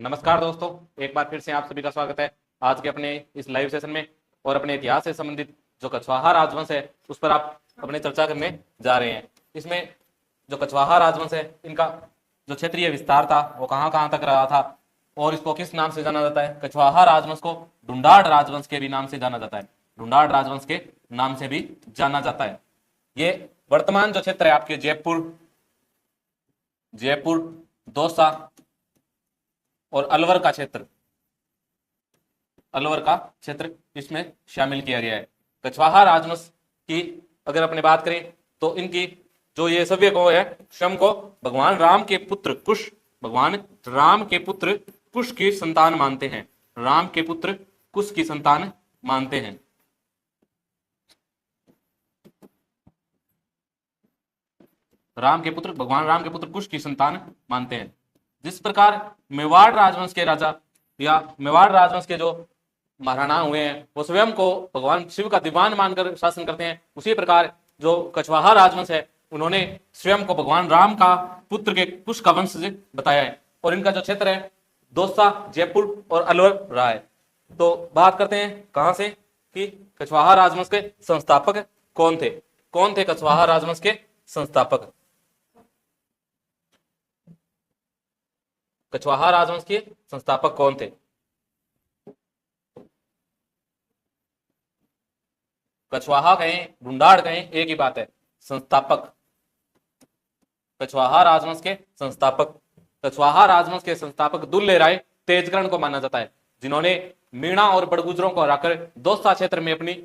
नमस्कार दोस्तों, एक बार फिर से आप सभी का स्वागत है आज के अपने इस लाइव सेशन में। और अपने इतिहास से संबंधित जो कछवाहा राजवंश है उस पर आप अपने चर्चा करने जा रहे हैं। इसमें जो कछवाहा राजवंश है इनका जो क्षेत्रीय विस्तार था वो कहाँ कहाँ तक रहा था और इसको किस नाम से जाना जाता है। कछवाहा राजवंश को ढूंढाड़ राजवंश के भी नाम से जाना जाता है, ढूंढाड़ राजवंश के नाम से भी जाना जाता है। ये वर्तमान जो क्षेत्र है आपके जयपुर जयपुर दौसा और अलवर का क्षेत्र इसमें शामिल किया गया है। कछवाहा राजवंश की अगर अपने बात करें तो इनकी जो ये सभ्य को है श्रम को भगवान राम के पुत्र कुश की संतान मानते हैं। राम के पुत्र कुश की संतान मानते हैं। भगवान राम के पुत्र कुश की संतान मानते हैं। जिस प्रकार मेवाड़ राजवंश के राजा या मेवाड़ राजवंश के जो महाराणा हुए हैं वो स्वयं को भगवान शिव का दीवान मानकर शासन करते हैं, उसी प्रकार जो कछवाहा राजवंश है उन्होंने स्वयं को भगवान राम का पुत्र के कुश का वंश बताया है। और इनका जो क्षेत्र है दौसा, जयपुर और अलवर रहा है। तो बात करते हैं कहां से कि कछवाहा राजवंश के संस्थापक कौन थे कछवाहा राजवंश के संस्थापक। कछवाहा राजवंश के संस्थापक कौन थे? कछवाहा कहें ढूंढाड़ कहें एक ही बात है, संस्थापक। कछवाहा राजवंश के संस्थापक दुल्ले राय तेजकर्ण को माना जाता है, जिन्होंने मीणा और बड़गुजरों को हराकर दौसा क्षेत्र में अपनी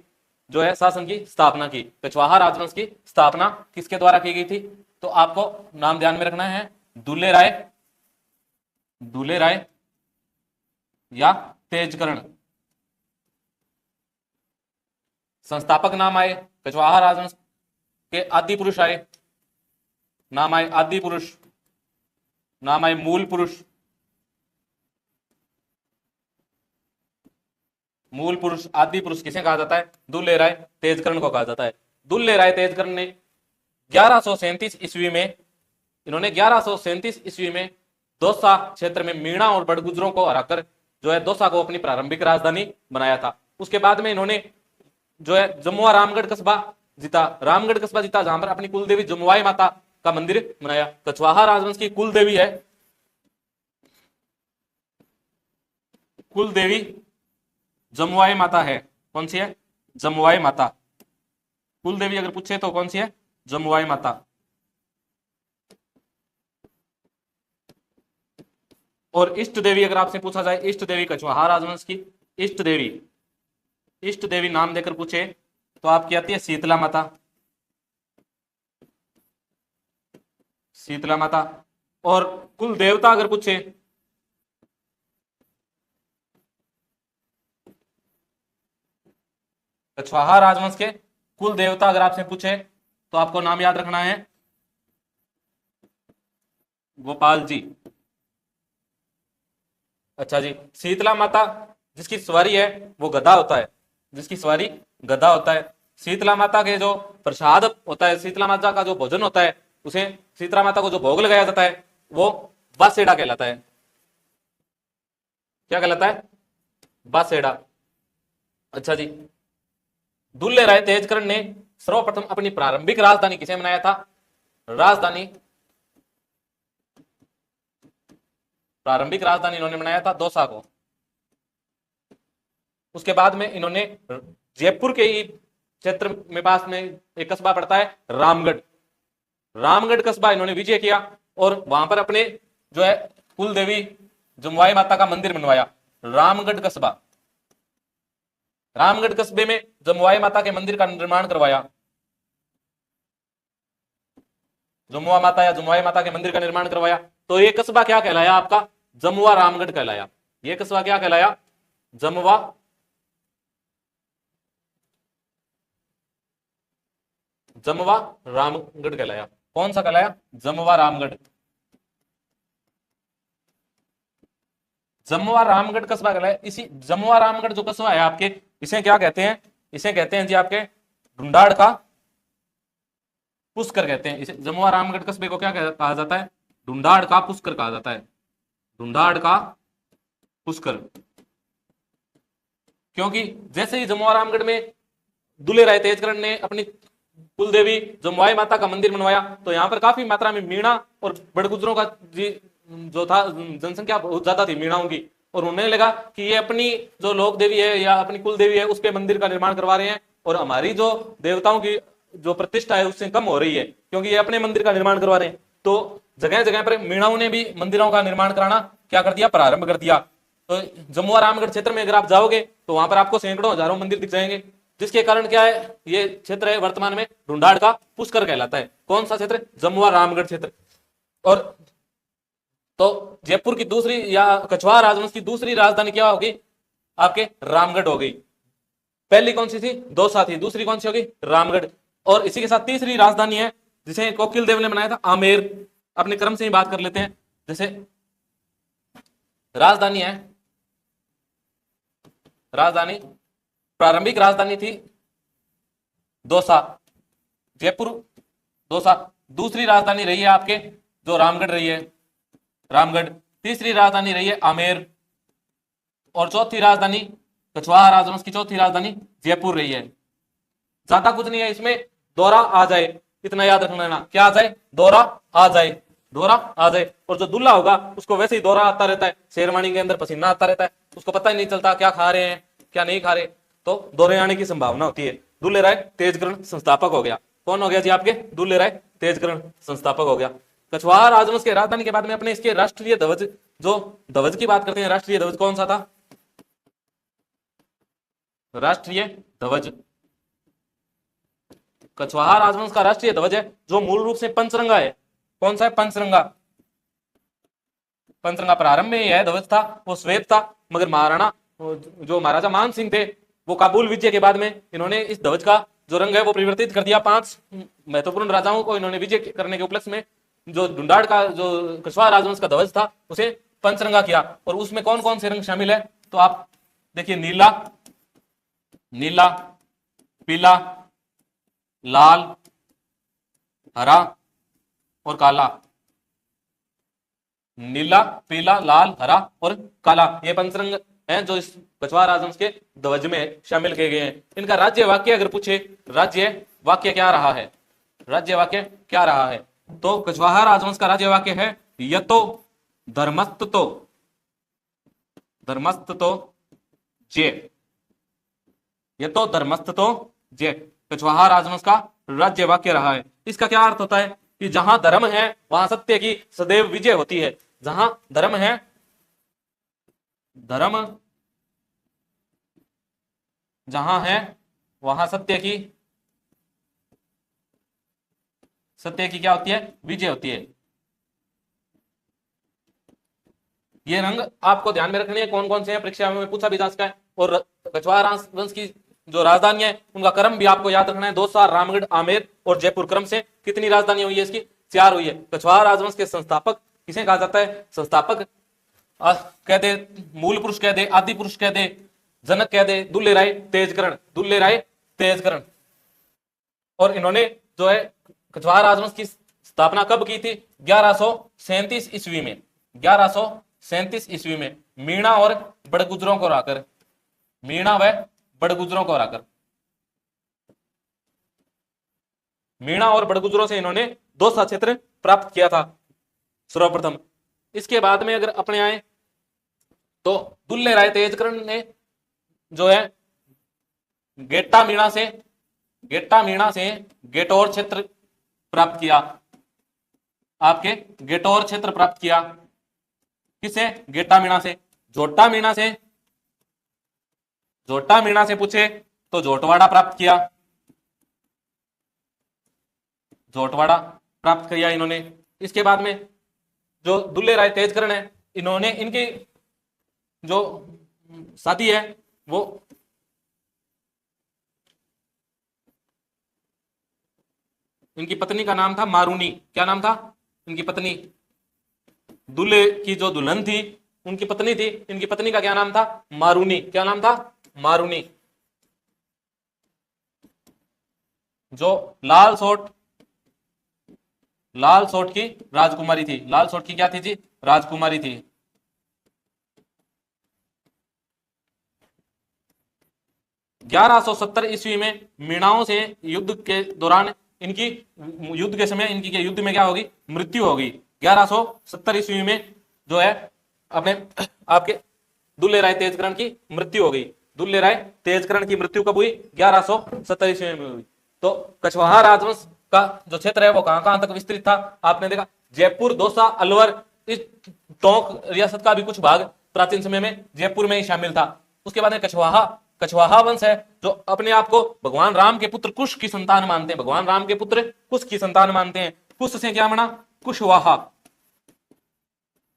जो है शासन की स्थापना की। कछवाहा राजवंश की स्थापना किसके द्वारा की गई थी? तो आपको नाम ध्यान में रखना है, दुल्ले राय या तेजकर्ण। संस्थापक नाम आए कछवाहा राजवंश के आदि पुरुष आए, नाम आए आदि पुरुष, नाम आए मूल पुरुष। आदि पुरुष किसे कहा जाता है? दुल्ले राय तेजकर्ण को कहा जाता है। दुल्ले राय तेजकर्ण ने 1137 ईस्वी में दौसा क्षेत्र में मीणा और बड़गुजरों को हराकर जो है दौसा को अपनी प्रारंभिक राजधानी बनाया था। उसके बाद में इन्होंने जो है जमुआ रामगढ़ कस्बा जीता, जहां पर अपनी कुलदेवी जमुआई माता का मंदिर बनाया। कछवाहा राजवंश की कुलदेवी है जमुआई माता है। कौन सी है? जमुआई माता। कुलदेवी अगर पूछे तो कौन सी है? जमुआई माता। और इष्ट देवी अगर आपसे पूछा जाए, इष्ट देवी कछवाहा राजवंश की इष्ट देवी नाम देकर पूछे तो आपकी आती है शीतला माता। और कुल देवता अगर पूछे कछवाहा राजवंश के कुल देवता अगर आपसे पूछे तो आपको नाम याद रखना है गोपाल जी। अच्छा जी, शीतला माता जिसकी सवारी है वो गधा होता है। शीतला माता के जो प्रसाद होता है, शीतला माता का जो भोजन होता है, उसे शीतला माता को जो भोग लगाया जाता है वो बासेड़ा कहलाता है। क्या कहलाता है? बासेड़ा। अच्छा जी, दुल्ले राय तेजकर्ण ने सर्वप्रथम अपनी प्रारंभिक राजधानी किसे बनाया था? प्रारंभिक राजधानी इन्होंने बनाया था दौसा को। उसके बाद में इन्होंने जयपुर के ही क्षेत्र में पास में एक कस्बा पड़ता है रामगढ़ कस्बा इन्होंने विजय किया और वहां पर अपने जो है कुल देवी जमुआई माता का मंदिर बनवाया। रामगढ़ कस्बे में जमुआई माता के मंदिर का निर्माण करवाया। जमुआ माता या जमुआई माता के मंदिर का निर्माण करवाया। तो ये कस्बा क्या कहलाया? आपका जमुआ रामगढ़ कहलाया। ये कस्बा क्या कहलाया? जमुआ रामगढ़ कहलाया। कौन सा कहलाया? जमुआ रामगढ़ कस्बा कहलाया। इसी जमुआ रामगढ़ जो कस्बा है आपके, इसे क्या कहते हैं? इसे कहते हैं जी आपके ढूंढाड़ का पुष्कर कहते हैं। इसे जमुआ रामगढ़ कस्बे को क्या कहा जाता है? ढूंढाड़ का पुष्कर कहा जाता है। ढूंढाड़ का पुष्कर। क्योंकि जैसे ही जमुआ रामगढ़ में दुल्हे राय तेजकरण ने अपनी कुल देवी जमुआई माता का मंदिर बनवाया, तो यहाँ पर काफी मात्रा में मीणा और बड़गुजरों का जो था जनसंख्या बहुत ज्यादा थी मीणाओं की, और उन्हें लगा कि ये अपनी जो लोक देवी है या अपनी कुल देवी है उस पे मंदिर का निर्माण करवा रहे हैं, और हमारी जो देवताओं की जो प्रतिष्ठा है उससे कम हो रही है, क्योंकि ये अपने मंदिर का निर्माण करवा रहे हैं। तो जगह जगह पर मीणाओं ने भी मंदिरों का निर्माण कराना क्या कर दिया, प्रारंभ कर दिया। तो जमुआ रामगढ़ क्षेत्र में अगर आप जाओगे तो वहां पर आपको सैकड़ों हजारों मंदिर दिख जाएंगे, जिसके कारण क्या है, ये क्षेत्र है वर्तमान में ढूंढाड़ का पुष्कर कहलाता है। कौन सा क्षेत्र? जमुआ रामगढ़ क्षेत्र। और तो जयपुर की दूसरी या कछवाहा राजवंश की दूसरी राजधानी क्या होगी? आपके रामगढ़ हो गई। पहली कौन सी थी? दौसा थी। दूसरी कौन सी होगी? रामगढ़। और इसी के साथ तीसरी राजधानी है जिसे कोकिल देव ने बनाया था, आमेर। अपने क्रम से ही बात कर लेते हैं। जैसे राजधानी है, राजधानी प्रारंभिक राजधानी थी दौसा, जयपुर, दौसा। दूसरी राजधानी रही है आपके जो रामगढ़ रही है, रामगढ़। तीसरी राजधानी रही है आमेर, और चौथी राजधानी कछवाहा राजवंश की चौथी राजधानी जयपुर रही है। ज्यादा कुछ नहीं है इसमें, दौरा आ जाए, इतना याद रखना। क्या आ जाए? दौरा आ जाए, दौरा आ जाए। और जो दूल्हा होगा उसको वैसे ही दौरा आता रहता है, शेरवानी के अंदर पसीना आता रहता है, उसको पता ही नहीं चलता क्या खा रहे हैं क्या नहीं खा रहे, तो दौरे आने की संभावना होती है। दुल्हे राय तेजकरण संस्थापक हो गया। कौन हो गया जी? आपके दुल्हे राय तेजकरण संस्थापक हो गया। कछवाहा राजवंश के राजधानी के बाद में अपने इसके राष्ट्रीय ध्वज, जो ध्वज की बात करते हैं, राष्ट्रीय ध्वज कौन सा था? राष्ट्रीय ध्वज, कछवाहा राजवंश का राष्ट्रीय ध्वज है जो मूल रूप से पंचरंगा है। कौन सा है? पंचरंगा। पंचरंगा प्रारंभ में यह ध्वज था वो श्वेत था, मगर महाराणा जो महाराजा मान सिंह थे वो काबुल विजय के बाद में इन्होंने इस ध्वज का जो रंग है वो परिवर्तित कर दिया। 5 महत्वपूर्ण राजाओं को इन्होंने विजय करने के उपलक्ष्य में जो ढूंढाड़ का जो कछवाहा राजवंश का ध्वज था उसे पंचरंगा किया। और उसमें कौन कौन से रंग शामिल है? तो आप देखिए, नीला, नीला, पीला, लाल, हरा और काला। नीला, पीला, लाल, हरा और काला, ये पंचरंग हैं जो इस कछवाहा राजवंश के ध्वज में शामिल किए गए हैं। इनका राज्य वाक्य अगर पूछे, राज्य वाक्य क्या रहा है? राज्य वाक्य क्या रहा है? तो कछवाहा राजवंश का राज्य वाक्य है यतो धर्मस्ततो, धर्मस्ततो जे, यतो धर्मस्ततो जे कछवाहा राजवंश का राज्य वाक्य रहा है। इसका क्या अर्थ होता है कि जहां धर्म है वहां सत्य की सदैव विजय होती है। जहां धर्म है, धर्म जहां है वहां सत्य की क्या होती है? विजय होती है। ये रंग आपको ध्यान में रखने हैं, कौन कौन से हैं, परीक्षा में पूछा भी जा सकता है। और कछवाहा राजवंश की जो राजधानी है उनका क्रम भी आपको याद रखना है, दौसा, रामगढ़, आमेर और जयपुर। क्रम से कितनी राजधानी हुई है इसकी? 4 हुई है। कछवाहा राजवंश के संस्थापक किसे कहा जाता है? संस्थापक कह दे, मूल पुरुष कह दे, आदि पुरुष कह दे, जनक कह दे, दुल्हे राय तेजकरण, दुल्हे राय तेजकरण। और इन्होंने जो है कछवाहा राजवंश की स्थापना कब की थी? 1137 ईस्वी में, 1137 ईस्वी में, मीणा और बड़गुजरों को हराकर, मीणा व बड़गुजरों को हराकर। मीणा और बड़गुजरों से इन्होंने दौसा क्षेत्र प्राप्त किया था सर्वप्रथम। इसके बाद में अगर अपने आए तो दुल्हे राय तेजकरण ने जो है गेट्टा मीणा से गेटौर क्षेत्र प्राप्त किया। आपके गेटौर क्षेत्र प्राप्त किया किसे? गेट्टा मीणा से। जोटा मीणा से पूछे तो जोटवाड़ा प्राप्त किया, जोटवाड़ा प्राप्त किया इन्होंने। इसके बाद में जो दुल्हे राय तेजकरण है, इन्होंने इनकी जो शादी है वो इनकी पत्नी का नाम था मारूनी। क्या नाम था इनकी पत्नी? दूल्हे की जो दुल्हन थी उनकी पत्नी थी, इनकी पत्नी का क्या नाम था? मारूनी। क्या नाम था? मारूनी। जो लाल सोट की राजकुमारी थी। लाल सोट की क्या थी जी? राजकुमारी थी। 1170 ईस्वी में मीणाओं से युद्ध के दौरान इनकी युद्ध के समय इनकी युद्ध में क्या होगी, मृत्यु होगी। 1170 ईस्वी में जो है अपने आपके दुल्ले राय तेजकरण की मृत्यु हो गई। दुल्ले राय तेजकरण की मृत्यु कब हुई, 1170 ईस्वी में हुई। तो कछवाहा राजवंश का जो क्षेत्र है वो कहां कहां तक विस्तृत था, आपने देखा जयपुर, दौसा, अलवर, इस टोंक रियासत का भी कुछ भाग प्राचीन समय में जयपुर में ही शामिल था। उसके बाद में कछवाहा वंश है जो अपने आप को भगवान राम के पुत्र कुश की संतान मानते हैं, भगवान राम के पुत्र कुश की संतान मानते हैं। कुश से क्या बना, कुशवाहा,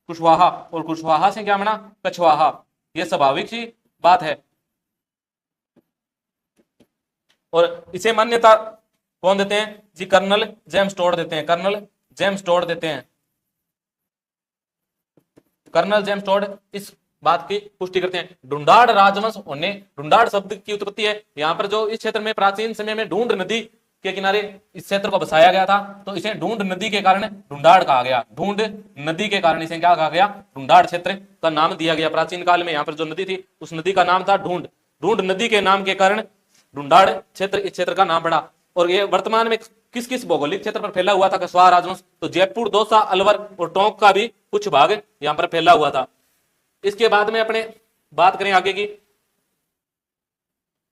कुशवाहा, और कुशवाहा से क्या बना, कछवाहा। यह स्वाभाविक सी बात है। और इसे मान्यता कौन देते हैं जी, कर्नल जेम्स टोड देते हैं, कर्नल जेम्स टोड देते हैं। कर्नल जेम्स टोड इस बात की पुष्टि करते हैं। ढूंढाड़ राजवंश होने, ढूंढाड़ शब्द की उत्पत्ति है यहाँ पर जो इस क्षेत्र में प्राचीन समय में ढूंढ नदी के किनारे इस क्षेत्र को बसाया गया था, तो इसे ढूंढ नदी के कारण ढूंढाड़ कहा गया। ढूंढ नदी के कारण इसे क्या कहा गया, ढूंढाड़ क्षेत्र का नाम दिया गया। प्राचीन काल में यहाँ पर जो नदी थी उस नदी का नाम था ढूंढ। ढूंढ नदी के नाम के कारण ढूंढाड़ क्षेत्र इस क्षेत्र का नाम पड़ा। और ये वर्तमान में किस किस भौगोलिक क्षेत्र पर फैला हुआ था कछवाहा राजवंश, तो जयपुर, दौसा, अलवर और टोंक का भी कुछ भाग यहाँ पर फैला हुआ था। इसके बाद में अपने बात करें आगे की,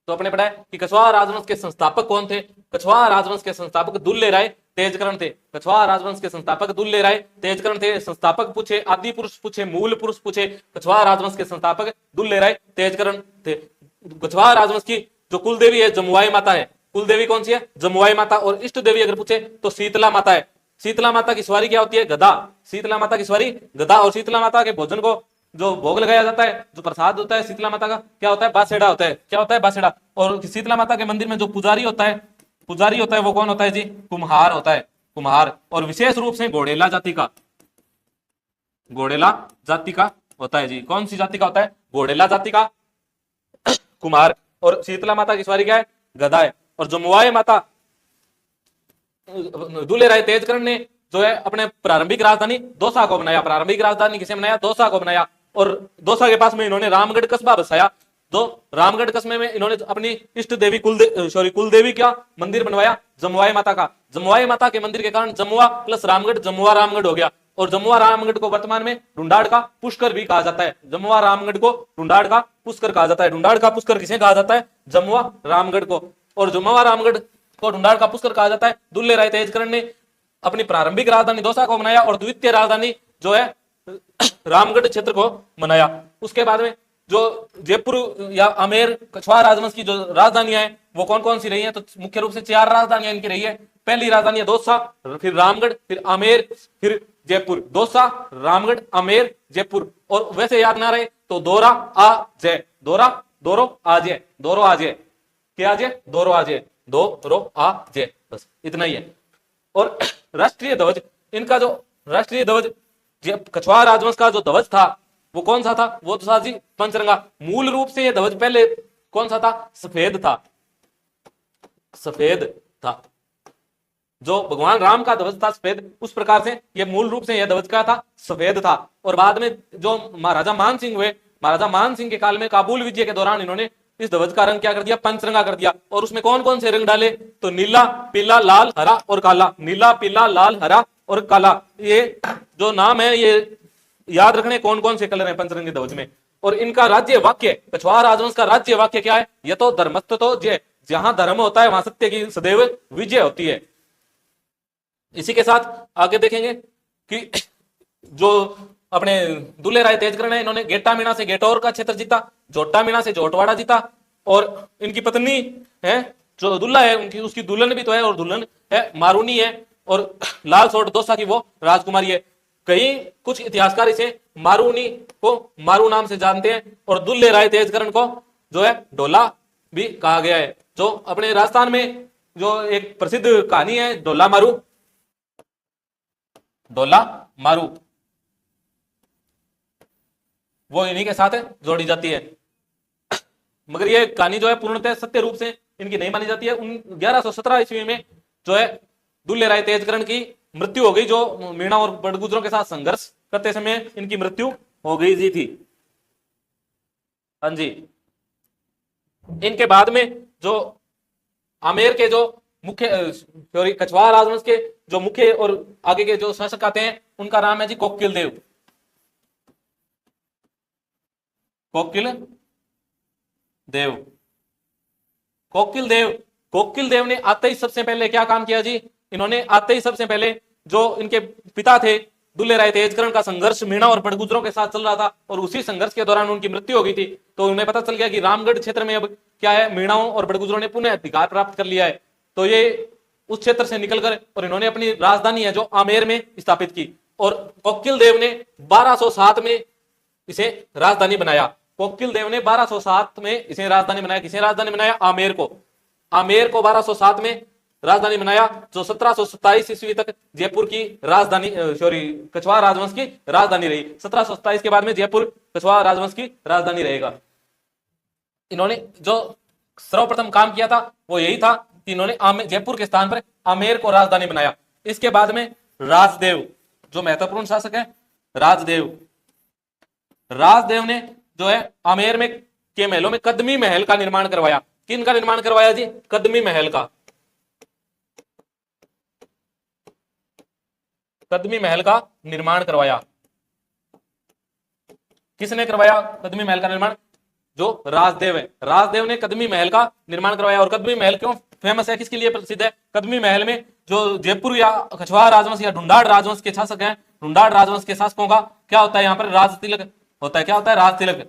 तो अपने पढ़ा है कि कछवाहा राजवंश के संस्थापक कौन थे। कछवाहा राजवंश के संस्थापक दुल्ले राय तेजकरण थे। कछवाहा राजवंश के संस्थापक दुल्ले राय तेजकरण थे। संस्थापक पूछे, आदि पुरुष पूछे, मूल पुरुष पूछे, कछवाहा राजवंश के संस्थापक दुल्ले राय तेजकरण थे। कछवाहा राजवंश की जो कुल देवी है जमुआई माता है। कुल देवी कौन सी है, जमुआई माता। और इष्ट देवी अगर पूछे तो शीतला माता है। शीतला माता की सवारी क्या होती है, गदा। शीतला माता की सवारी गदा। और शीतला माता के भोजन को जो भोग लगाया जाता है, जो प्रसाद होता है शीतला माता का, क्या होता है, बासेड़ा होता है। क्या होता है, बासेड़ा। और शीतला माता के मंदिर में जो पुजारी होता है वो कौन होता है जी, कुम्हार होता है, कुम्हार। और विशेष रूप से घोड़ेला जाति का, घोड़ेला जाति का होता है जी। कौन सी जाति का होता है, घोड़ेला जाति का कुम्हार। और शीतला माता की सवारी क्या है, गदा है। और जमुआई माता दुल्ले राय तेजकरण ने जो है अपने प्रारंभिक राजधानी दौसा को बनाया। प्रारंभिक राजधानी किसे बनाया, दौसा को बनाया। और दौसा के पास में इन्होंने रामगढ़ कस्बा बसाया। तो रामगढ़ कस्बे में इन्होंने अपनी इष्ट देवी कुलदेवी का मंदिर बनवाया, जमुआई माता का। जमुआई माता के मंदिर के कारण जमुआ प्लस रामगढ़, जमुआ रामगढ़ हो गया। और जमुआ रामगढ़ को वर्तमान में ढूंढाड़ का पुष्कर भी कहा जाता है। जमुआ रामगढ़ को ढूंढाड़ का पुष्कर कहा जाता है। ढूंढाड़ का पुष्कर किसे कहा जाता है, जमुआ रामगढ़ को। और जमुआ रामगढ़ को ढूंढाड़ का पुष्कर कहा जाता है। दुल्ले राय तेजकरण ने अपनी प्रारंभिक राजधानी दौसा को बनाया और द्वितीय राजधानी जो है रामगढ़ क्षेत्र को बनाया। उसके बाद में जो जयपुर या आमेर कछवाहा राजवंश की जो राजधानियां हैं वो कौन कौन सी रही हैं, तो मुख्य रूप से 4 राजधानियां इनकी रही है। पहली राजधानी है दौसा, फिर रामगढ़, फिर आमेर, फिर जयपुर। दौसा, रामगढ़, आमेर, जयपुर। और वैसे याद ना रहे तो दोरा आ जय, दोरा दोरो आ जय, दोरो आ जय, क्या आ जय, दोरो आ जय, दोरो आ जय, बस इतना ही है। और राष्ट्रीय ध्वज, इनका जो राष्ट्रीय ध्वज कछवाहा राजवंश का जो ध्वज था वो कौन सा था, वो तो था जी पंचरंगा। मूल रूप से ये ध्वज पहले कौन सा था, सफेद था, सफेद था। जो भगवान राम का ध्वज था सफेद, उस प्रकार से ये मूल रूप से यह ध्वज का था, सफेद था। और बाद में जो महाराजा मान सिंह हुए, महाराजा मान सिंह के काल में काबुल विजय के दौरान इन्होंने इस ध्वज का रंग क्या कर दिया, पंचरंगा कर दिया। और उसमें कौन कौन से रंग डाले, तो नीला, पीला, लाल, हरा और काला। नीला, पीला, लाल, हरा और काला, ये जो नाम है ये याद रखने कौन कौन से कलर हैं पंचरंगी ध्वज में। और इनका राज्य वाक्य, कछवाहा राजवंश का राज्य वाक्य क्या है, ये तो धर्मस्थ तो जय, जहां धर्म होता है वहां सत्य की सदैव विजय होती है। इसी के साथ आगे देखेंगे कि जो अपने दुल्ले राय तेजकरण है, इन्होंने गेटा मीणा से गेटौर का क्षेत्र जीता, जोटा मीणा से जोटवाड़ा जीता। और इनकी पत्नी है जो दुल्ला है उनकी, उसकी दुल्हन भी तो है, और दुल्हन है मारूनी है। और लाल सोट दौसा की वो राजकुमारी है। कई कुछ इतिहासकार इसे मारूनी को मारू नाम से जानते हैं। और दुल्ले राय तेजकरण को जो है ढोला भी कहा गया है। जो अपने राजस्थान में जो एक प्रसिद्ध कहानी है ढोला मारू, ढोला मारू, वो इन्हीं के साथ जोड़ी जाती है। मगर ये कहानी जो है पूर्णतः सत्य रूप से इनकी नहीं मानी जाती है। 1117 ईस्वी में जो है दुल्ले राय तेजकरण की मृत्यु हो गई, जो मीणा और बड़गुजरों के साथ संघर्ष करते समय इनकी मृत्यु हो गई थी। हाँ जी, इनके बाद में जो आमेर के जो मुख्य कछवाहा राजवंश के जो मुख्य और आगे के जो शासक आते हैं उनका नाम है जी कोकिल देव। कोकिल देव, कोकिल देव, कोकिल देव ने आते ही सबसे पहले क्या काम किया जी, इन्होंने आते ही सबसे पहले जो इनके पिता थे दुल्ले राय तेजकरण का संघर्ष मीणा और बड़गुजरों के साथ चल रहा था और उसी संघर्ष के दौरान उनकी मृत्यु हो गई थी, तो उन्हें पता चल गया कि रामगढ़ क्षेत्र में अब क्या है, मीणाओं और बड़गुजरों ने पुनः अधिकार प्राप्त कर लिया है। तो ये उस क्षेत्र से निकलकर और इन्होंने अपनी राजधानी है जो आमेर में स्थापित की और कोकिल देव ने 1207 में इसे राजधानी बनाया। कोकिल देव ने 1207 में इसे राजधानी बनाया। किसे राजधानी बनाया? आमेर को। आमेर को 1207 में राजधानी बनाया, जो 1727 ईस्वी तक जयपुर की राजधानी सॉरी कछवाहा राजवंश की राजधानी रही। 1727 के बाद में जयपुर कछवाहा राजवंश की राजधानी रहेगा। इन्होंने जो सर्वप्रथम काम किया था वो यही था कि इन्होंने जयपुर के स्थान पर आमेर को राजधानी बनाया। इसके बाद में राजदेव जो महत्वपूर्ण शासक है, राजदेव, राजदेव ने जो है आमेर में के महलों में कदमी महल का निर्माण करवाया। किन का निर्माण करवाया जी? कदमी महल का। कदमी महल का निर्माण करवाया। किसने करवाया कदमी महल का निर्माण? जो राजदेव है, राजदेव ने कदमी महल का निर्माण करवाया। और कदमी महल क्यों फेमस है, किसके लिए प्रसिद्ध है? कदमी महल में जो जयपुर या कछवाहा राजवंश या ढूंढाड़ राजवंश के शासक हैं, ढूंढाड़ राजवंश के शासकों का क्या होता है? यहाँ पर राज तिलक होता है। क्या होता है? राज तिलक।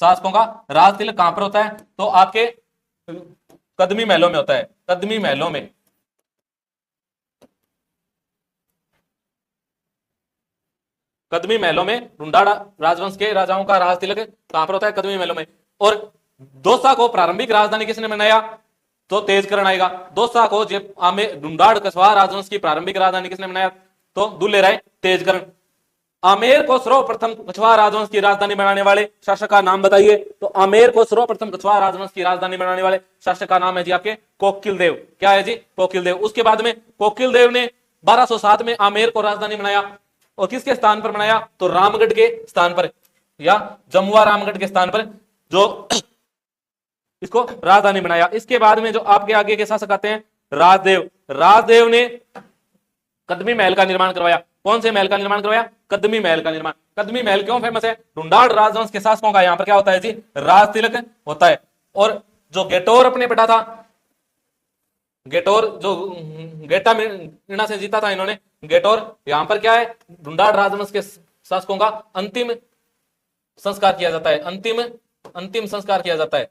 शासकों का राज तिलक कहां पर होता है? तो आपके कदमी महलों में होता है। कदमी महलों में, कदमी महलों में ढूंढाड़ राजवंश के राजाओं का राज तिलक कहां पर होता है? कदमी महलों में। और दौसा को प्रारंभिक राजधानी किसने बनाया? तो तेजकरण आएगा। दौसा को ढूंढाड़ कछवाहा राजवंश की प्रारंभिक राजधानी किसने बनाया? तो दुल्ले राय तेजकरण। आमेर को सर्वप्रथम कछवाहा राजवंश की राजधानी बनाने वाले शासक का नाम बताइए। तो आमेर को सर्वप्रथम कछवाहा राजवंश की राजधानी बनाने वाले शासक का नाम है जी आपके कोकिल देव। क्या है जी? कोकिल देव। उसके बाद में कोकिल देव ने 1207 में आमेर को राजधानी बनाया। और किसके स्थान पर बनाया? तो रामगढ़ के स्थान पर या जमुआ रामगढ़ के स्थान पर जो इसको राजधानी बनाया। इसके बाद में जो आपके आगे के शासक आते हैं राजदेव। राजदेव ने कदमी महल का निर्माण करवाया। कौन से महल का निर्माण करवाया? कदमी महल का निर्माण। कदमी महल क्यों फेमस है? ढूंढाड़ राजवंश के शासकों का यहाँ पर क्या होता है जी? राज तिलक होता है। और जो गेटोर अपने बेटा था, गेटोर जो गेटा मीणा से जीता था इन्होंने, गेटोर, यहां पर क्या है? ढूंढाड़ राजवंश के शासकों का अंतिम संस्कार किया जाता है। अंतिम संस्कार किया जाता है।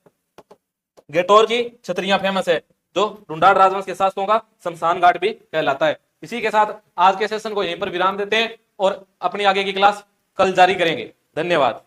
गेटोर की छतरियां फेमस है, जो ढूंढाड़ राजवंश के शासकों का शमशान घाट भी कहलाता है। इसी के साथ आज के सेशन को यहीं पर विराम देते हैं और अपनी आगे की क्लास कल जारी करेंगे। धन्यवाद।